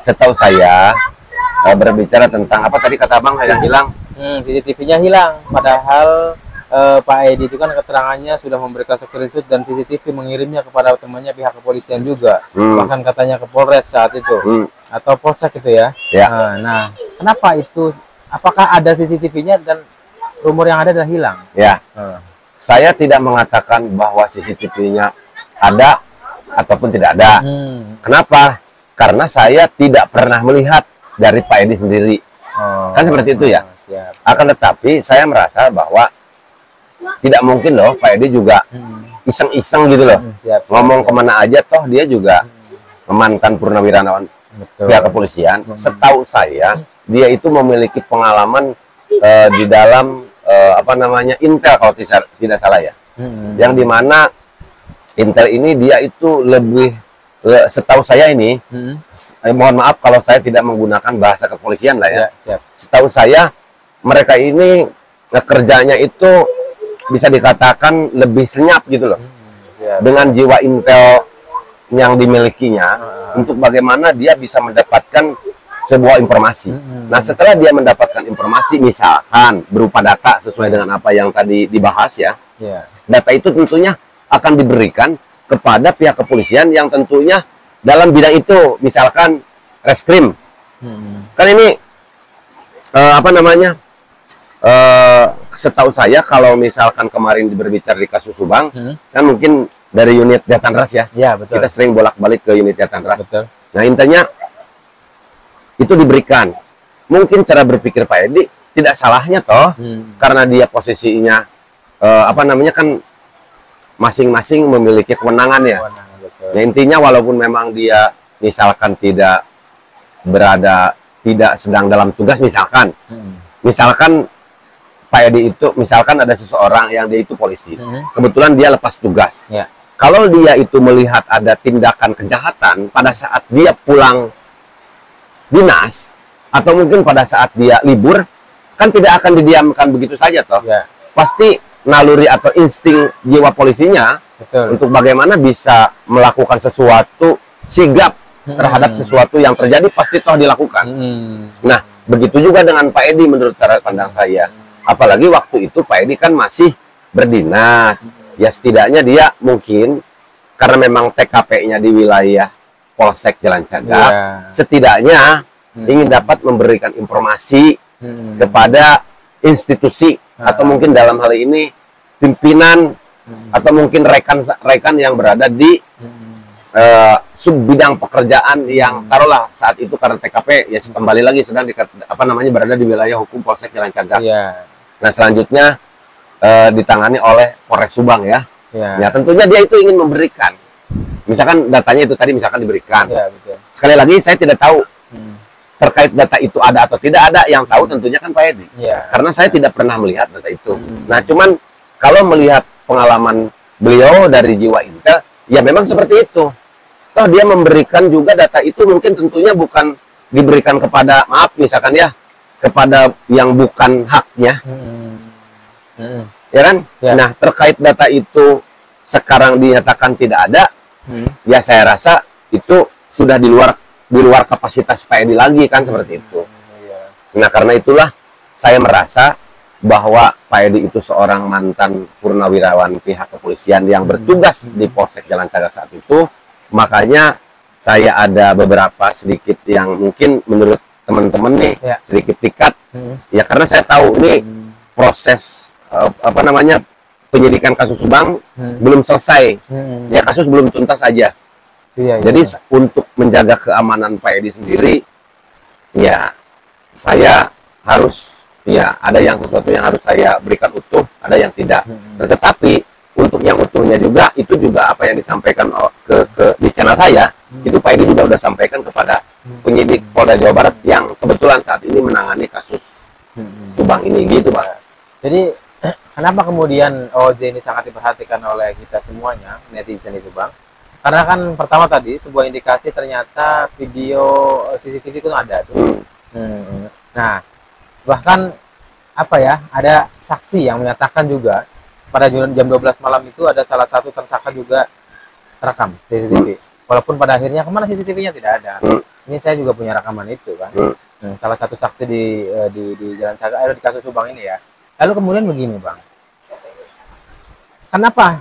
setahu saya berbicara tentang apa tadi kata Abang yang hilang? CCTV-nya hilang, padahal Pak Edi itu kan keterangannya sudah memberikan screenshot dan CCTV mengirimnya kepada temannya pihak kepolisian juga, bahkan katanya ke Polres saat itu atau Polsek itu ya. Nah, kenapa itu? Apakah ada CCTV-nya dan rumor yang ada adalah hilang? Ya, saya tidak mengatakan bahwa CCTV-nya ada ataupun tidak ada. Kenapa? Karena saya tidak pernah melihat dari Pak Edi sendiri. Kan seperti itu ya. Siap. Akan tetapi saya merasa bahwa tidak mungkin loh Pak Edi juga iseng-iseng gitu loh. Ngomong kemana aja, toh dia juga mantan purnawirawan pihak kepolisian. Setahu saya dia itu memiliki pengalaman di dalam apa namanya Intel kalau tidak salah ya. Yang dimana Intel ini dia itu lebih setahu saya ini mohon maaf kalau saya tidak menggunakan bahasa kepolisian lah ya. Setahu saya mereka ini kerjanya itu bisa dikatakan lebih senyap gitu loh, dengan jiwa intel yang dimilikinya untuk bagaimana dia bisa mendapatkan sebuah informasi. Nah, setelah dia mendapatkan informasi misalkan berupa data sesuai dengan apa yang tadi dibahas ya, data itu tentunya akan diberikan kepada pihak kepolisian yang tentunya dalam bidang itu, misalkan reskrim. Kan ini apa namanya? Setahu saya kalau misalkan kemarin berbicara di kasus Subang, kan mungkin dari unit Jatan Ras ya. Betul. Kita sering bolak-balik ke unit Jatan Ras. Betul. Nah, intinya itu diberikan. Mungkin cara berpikir Pak Edi tidak salahnya toh, karena dia posisinya apa namanya kan masing-masing memiliki kewenangan ya. Nah, intinya walaupun memang dia misalkan tidak sedang dalam tugas misalkan, misalkan Pak Edi itu misalkan ada seseorang yang dia itu polisi, kebetulan dia lepas tugas. Kalau dia itu melihat ada tindakan kejahatan pada saat dia pulang dinas atau mungkin pada saat dia libur, kan tidak akan didiamkan begitu saja toh. Pasti naluri atau insting jiwa polisinya untuk bagaimana bisa melakukan sesuatu sigap terhadap sesuatu yang terjadi pasti toh dilakukan. Nah, begitu juga dengan Pak Edi menurut cara pandang saya. Apalagi waktu itu Pak Edi kan masih berdinas. Ya setidaknya dia mungkin karena memang TKP-nya di wilayah Polsek Jalan Cagak, setidaknya ingin dapat memberikan informasi kepada institusi atau mungkin dalam hal ini pimpinan atau mungkin rekan-rekan yang berada di sub bidang pekerjaan yang taruhlah saat itu karena TKP ya kembali lagi sedang apa namanya berada di wilayah hukum Polsek Jalan Cagak. Nah, selanjutnya ditangani oleh Polres Subang ya. Ya tentunya dia itu ingin memberikan, misalkan datanya itu tadi misalkan diberikan. Sekali lagi saya tidak tahu terkait data itu ada atau tidak ada, yang tahu tentunya kan Pak Edi. Karena saya tidak pernah melihat data itu. Nah, cuman kalau melihat pengalaman beliau dari jiwa Intel, ya memang seperti itu. Toh dia memberikan juga data itu mungkin tentunya bukan diberikan kepada misalkan ya kepada yang bukan haknya. Ya kan? Nah, terkait data itu sekarang dinyatakan tidak ada, ya saya rasa itu sudah di luar kapasitas Pak Edi lagi kan seperti itu. Nah, karena itulah saya merasa bahwa Pak Edi itu seorang mantan purnawirawan pihak kepolisian yang bertugas di Polsek Jalan Cagak saat itu. Makanya saya ada beberapa sedikit yang mungkin menurut teman-teman nih sedikit pikat. Ya karena saya tahu ini proses apa namanya penyidikan kasus Subang belum selesai. Ya kasus belum tuntas aja. Jadi untuk menjaga keamanan Pak Edi sendiri, ya saya harus ada yang sesuatu yang harus saya berikan utuh, ada yang tidak. Tetapi untuk yang utuhnya juga itu juga apa yang disampaikan di channel saya itu Pak Edi juga sudah sampaikan kepada penyidik Polda Jawa Barat yang kebetulan saat ini menangani kasus Subang ini gitu Pak. Jadi kenapa kemudian OJ ini sangat diperhatikan oleh kita semuanya netizen itu Bang? Karena kan pertama tadi sebuah indikasi ternyata video CCTV itu ada tuh. Nah, bahkan apa ya, ada saksi yang menyatakan juga pada jam 12 malam itu ada salah satu tersangka juga terekam CCTV. Walaupun pada akhirnya kemana CCTV-nya tidak ada. ini saya juga punya rekaman itu kan. Salah satu saksi di Jalan Cagak di kasus Subang ini ya. Lalu kemudian begini Bang, kenapa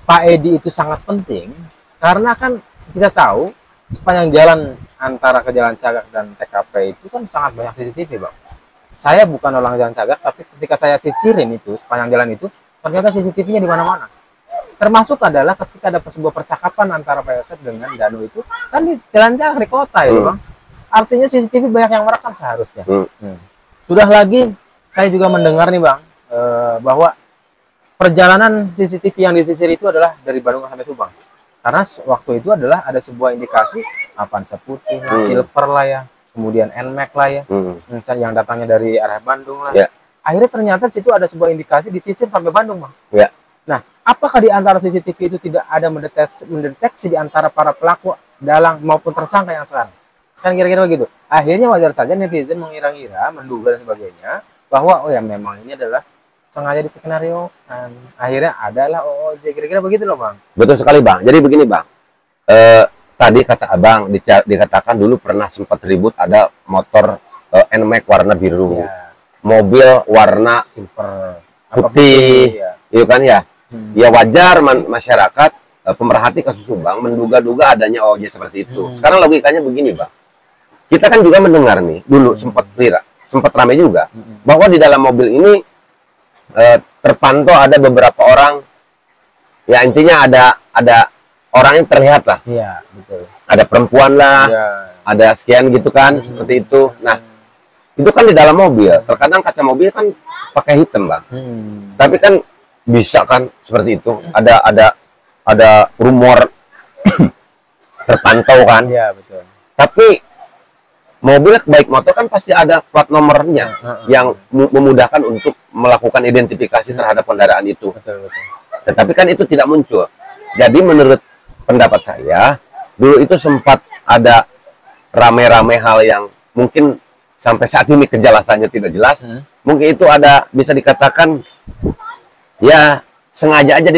Pak Edi itu sangat penting? Karena kan kita tahu sepanjang jalan antara ke Jalan Cagak dan TKP itu kan sangat banyak CCTV Bang. Saya bukan orang Jalan Cagak, tapi ketika saya sisirin itu sepanjang jalan itu, ternyata CCTV-nya di mana-mana. Termasuk adalah ketika ada sebuah percakapan antara Pak Yosef dengan Danu itu, kan di Jalan Cagak di kota itu Bang. Artinya CCTV banyak yang merekam seharusnya. Sudah lagi, saya juga mendengar nih Bang, bahwa perjalanan CCTV yang disisir itu adalah dari Bandung sampai Subang. Karena waktu itu adalah ada sebuah indikasi Avanza putih, Silver lah ya, kemudian NMAX lah ya, yang datangnya dari arah Bandung lah. Akhirnya ternyata situ ada sebuah indikasi disisir sampai Bandung Bang. Nah, apakah di antara CCTV itu tidak ada mendeteksi di antara para pelaku dalang maupun tersangka yang sekarang? Kan kira-kira begitu. Akhirnya wajar saja netizen mengira-ngira, menduga dan sebagainya bahwa oh ya memang ini adalah sengaja diskenariokan. Akhirnya adalah OOJ, kira-kira begitu loh Bang. Betul sekali Bang. Jadi begini Bang, tadi kata Abang dikatakan dulu pernah sempat ribut ada motor NMAX warna biru, mobil warna silver putih, itu kan ya. Ya wajar masyarakat pemerhati kasus Subang menduga-duga adanya OOJ seperti itu. Sekarang logikanya begini Bang, kita kan juga mendengar nih dulu sempat ramai juga bahwa di dalam mobil ini terpantau ada beberapa orang, ya intinya ada orang yang terlihat lah. Iya, betul. Ada perempuan lah, ada sekian gitu kan, seperti itu. Nah, itu kan di dalam mobil. Terkadang kaca mobil kan pakai hitam Bang. Tapi kan bisa kan seperti itu. Ada rumor terpantau kan. Iya, betul. Tapi mobil baik motor kan pasti ada plat nomornya yang memudahkan untuk melakukan identifikasi terhadap kendaraan itu. Betul. Tetapi kan itu tidak muncul. Jadi menurut pendapat saya, dulu itu sempat ada rame-rame hal yang mungkin sampai saat ini kejelasannya tidak jelas. Mungkin itu ada, bisa dikatakan ya sengaja aja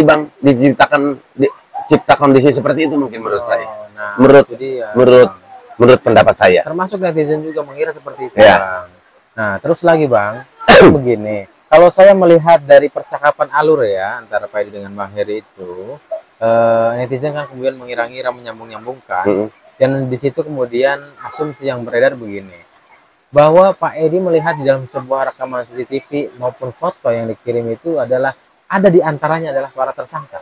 dicipta kondisi seperti itu mungkin menurut saya. Nah, menurut pendapat saya. Termasuk netizen juga mengira seperti itu Bang. Nah, terus lagi Bang, begini. Kalau saya melihat dari percakapan alur ya antara Pak Edi dengan Bang Heri itu, netizen kan kemudian mengira-ngira, menyambung-nyambungkan, dan di situ kemudian asumsi yang beredar begini, bahwa Pak Edi melihat di dalam sebuah rekaman CCTV maupun foto yang dikirim itu adalah ada di antaranya adalah para tersangka,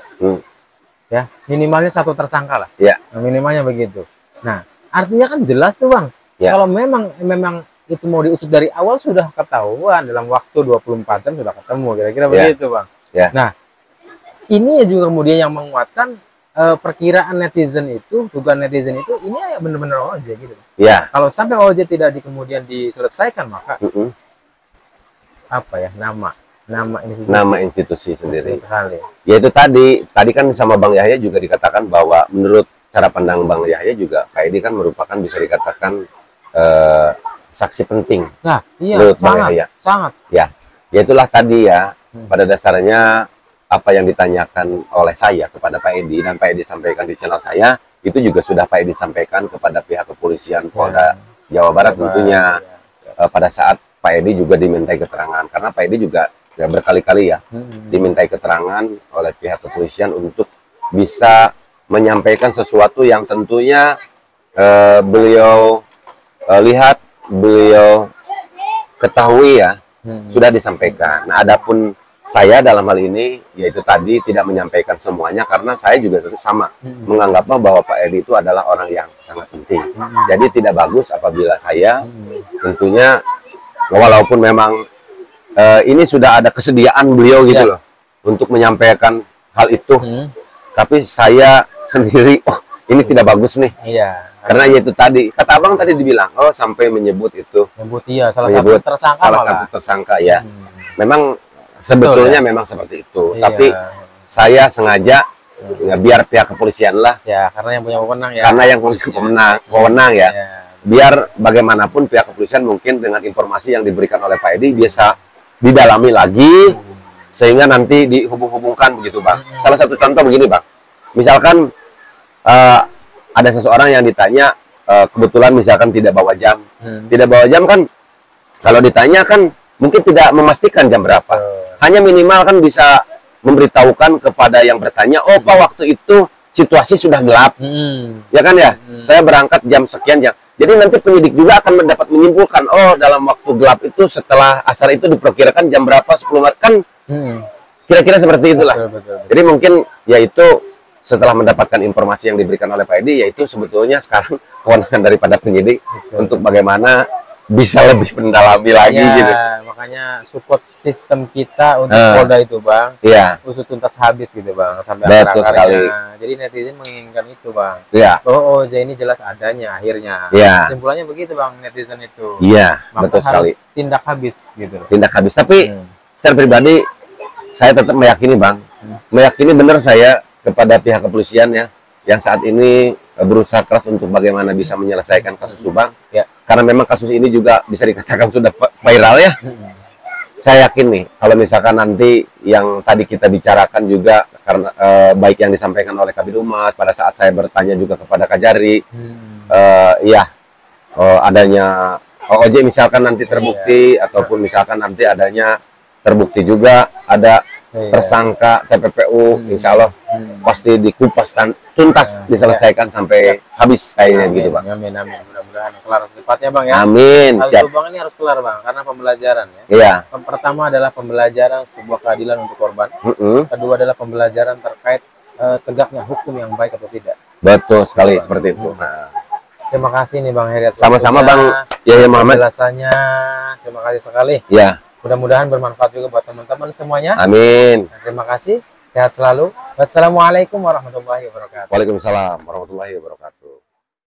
ya minimalnya satu tersangka lah, minimalnya begitu. Nah, artinya kan jelas tuh Bang, kalau memang itu mau diusut dari awal sudah ketahuan dalam waktu 24 jam sudah ketemu, kira-kira begitu Bang. Nah, ini juga kemudian yang menguatkan perkiraan netizen itu, dugaan netizen itu ini ya benar-benar OOJ gitu. Kalau sampai OOJ tidak kemudian diselesaikan maka apa ya nama institusi sendiri. Sekali. Yaitu tadi kan sama Bang Yahya juga dikatakan bahwa menurut cara pandang Bang Yahya juga Pak Edi kan merupakan bisa dikatakan saksi penting. Nah, iya, sangat. Ya, yaitulah tadi ya, pada dasarnya apa yang ditanyakan oleh saya kepada Pak Edi dan Pak Edi sampaikan di channel saya, itu juga sudah Pak Edi sampaikan kepada pihak kepolisian Polda Jawa Barat tentunya pada saat Pak Edi juga dimintai keterangan, karena Pak Edi juga ya berkali-kali ya dimintai keterangan oleh pihak kepolisian untuk bisa menyampaikan sesuatu yang tentunya beliau lihat, beliau ketahui ya, sudah disampaikan. Nah, adapun saya dalam hal ini yaitu tadi tidak menyampaikan semuanya karena saya juga sama menganggap bahwa Pak Edi itu adalah orang yang sangat penting. Jadi tidak bagus apabila saya tentunya walaupun memang ini sudah ada kesediaan beliau gitu loh untuk menyampaikan hal itu, tapi saya sendiri ini tidak bagus nih. Karena yaitu tadi kata Abang tadi dibilang sampai menyebut itu salah satu tersangka ya. Memang sebetulnya memang seperti itu, tapi saya sengaja biar pihak kepolisian lah karena yang punya wewenang karena yang punya wewenang ya. Biar bagaimanapun pihak kepolisian mungkin dengan informasi yang diberikan oleh Pak Edi bisa didalami lagi sehingga nanti dihubung-hubungkan begitu Bang. Salah satu contoh begini Bang, misalkan ada seseorang yang ditanya kebetulan misalkan tidak bawa jam. Tidak bawa jam kan, kalau ditanya kan mungkin tidak memastikan jam berapa. Hanya minimal kan bisa memberitahukan kepada yang bertanya, oh Pak waktu itu situasi sudah gelap. Ya kan ya, saya berangkat jam sekian jam. Jadi nanti penyidik juga akan mendapat menyimpulkan, oh dalam waktu gelap itu setelah asar itu diperkirakan jam berapa, 10 menit kan. Kira-kira seperti itulah. Betul. Jadi mungkin yaitu setelah mendapatkan informasi yang diberikan oleh Pak Edi, yaitu sebetulnya sekarang kewenangan daripada penyidik untuk bagaimana bisa lebih mendalami lagi gitu. Makanya support sistem kita untuk Polda itu Bang, usut tuntas habis gitu Bang, sampai akar-akarnya. Jadi netizen menginginkan itu Bang. Oh OJ ini jelas adanya akhirnya. Kesimpulannya begitu Bang, netizen itu. Maka betul sekali. Tindak habis gitu. Tindak habis. Tapi secara pribadi saya tetap meyakini Bang, meyakini benar saya kepada pihak kepolisian ya, yang saat ini berusaha keras untuk bagaimana bisa menyelesaikan kasus Subang. Karena memang kasus ini juga bisa dikatakan sudah viral ya. Saya yakin nih, kalau misalkan nanti yang tadi kita bicarakan juga, karena baik yang disampaikan oleh Kabid Humas, pada saat saya bertanya juga kepada Kajari, adanya OJ misalkan nanti terbukti, ataupun misalkan nanti adanya terbukti juga ada tersangka TPPU, insya Allah pasti dikupas dan tuntas diselesaikan sampai habis kayaknya gitu Bang. Amin. Mudah-mudahan kelar secepatnya Bang ya. Amin. Siap. Bang ini harus kelar Bang, karena pembelajaran ya. Pertama adalah pembelajaran sebuah keadilan untuk korban. Kedua adalah pembelajaran terkait tegaknya hukum yang baik atau tidak. Betul sekali seperti itu. Terima kasih nih Bang Heri. Sama-sama Bang Yahya Muhammad. Penjelasannya terima kasih sekali. Mudah-mudahan bermanfaat juga buat teman-teman semuanya. Amin. Terima kasih. Sehat selalu. Wassalamualaikum warahmatullahi wabarakatuh. Waalaikumsalam warahmatullahi wabarakatuh.